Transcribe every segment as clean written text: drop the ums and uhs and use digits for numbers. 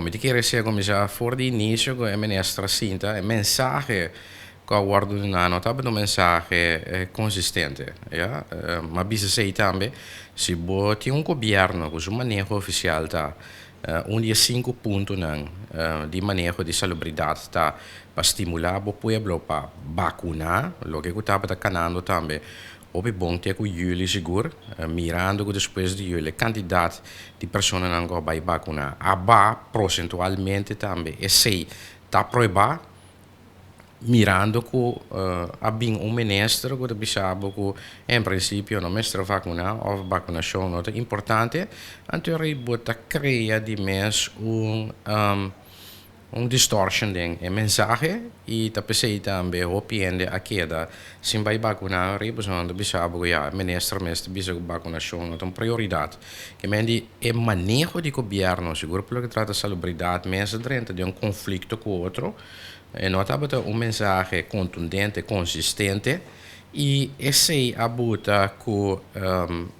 me ti quiere sia come già fuori di inizio che è ministra Sinta, il messaggio che guardo in anno, è un messaggio consistente, ja? Ma bisogna say tambe, si boti un governo con un manejo ufficiale ta, un dia 5 puntos di manejo di salubridade ta, para estimular o pueblo para vacunar, lo que estava tá canando também. Op het bom tegen jullie seguro, mirando que depois de jullie quantidade de pessoas não vão vai vacunar, aba procentualmente também, e sei tá proibado, mirando que abing ministro que bisabo que em princípio não mestre vacunar ou vacunação não é importante, então ele bota cria de mês distortion ding e mensaje e tapesei também hopiende a queda sim vai vacunar representando bisabo que ja ministro mestre bisabo vacunação é uma prioridade que mendi é manejo de governo seguro pelo que trata salubridade mesmo dentro de conflito com outro e nota bota mensagem contundente consistente e esse abuta que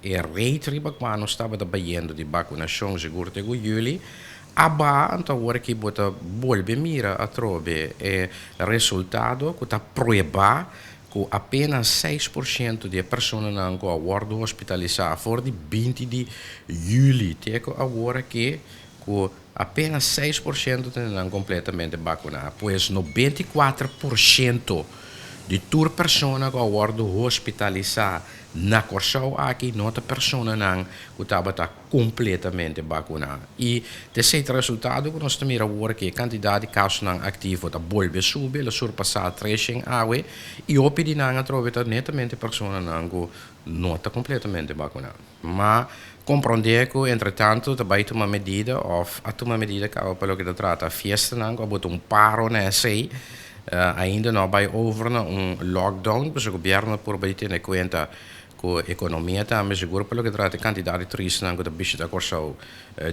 é reitriba quando estava trabalhando de vacunação seguro de julho aba então agora que bota volve mira a trove é resultado que está provar que apenas 6% de pessoas não vão hospitalizar for de 20 de julho teco agora que apenas 6% não completamente vacunados pois 94% de toda pessoa que vão hospitalizar na Corsau aqui nota pessoa não que estava completamente vacunada e desse resultado que nós temos agora que a quantidade de casos não ativos está volve subir, ela surpassar tracing água e o pedi não trove netamente pessoa não que não está completamente vacunada mas compreender que entretanto também uma medida ou uma medida que pelo que trata a festa não que botar paro nessa ainda não vai over lockdown porque o governo por bem ter em conta que a economia também seguro pelo que trata a quantidade de turistas não que bicho da Corsau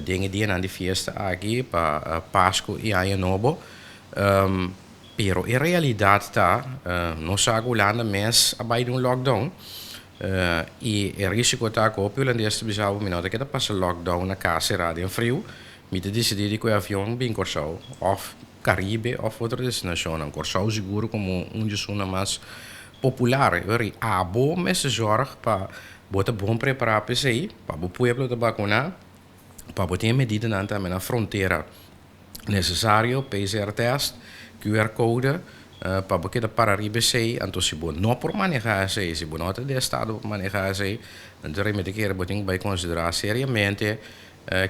dingen die aan die fiesta aqui para Páscoa e Ano Novo pero em realidade nós agulhando mês abai de lockdown e o risco está que o holandês bisau minuto que passa lockdown na casa rádio frio me decidir que o avião bem Corsau of Caribe of outra destinação não Corsau seguro como destino mais popular eri abo mes zorg para botar bom preparar para aí para o pueblo de vacunar para botar medida na fronteira necessário PCR test QR code para botar para arriba sei então se bom não por manejar sei se bom não de estado manejar sei então remete que botar vai considerar seriamente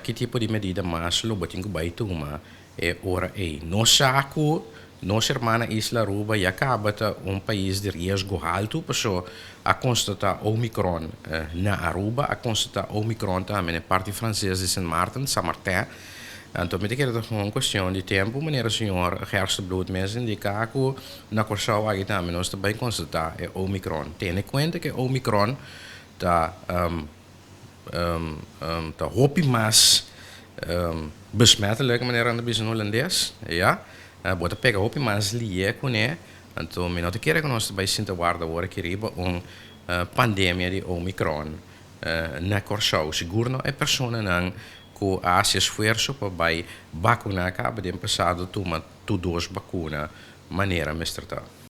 que tipo de medida mais lo botar vai tomar é ora aí no saco nossa irmã Isla Aruba já acaba país de risco alto, pessoa a constatar Omicron na Aruba, a constatar Omicron também na parte francesa de Saint Martin, Saint-Martin. Então, me dizer que é uma questão de tempo, maneira senhor Gerstebloed mesmo indicar que na Corsau aqui também nós também constatar é Omicron. Tenha em conta que Omicron está hopi mais besmettelijk, meneer aan de business holandês, ja. Bota pega hopi mais lie com né então me nota que nós vai sentir guarda agora que riba pandemia de Omicron na Corsau seguro não é pessoa não que há esforço para vai vacinar acaba de passado toma duas vacinas maneira mestrata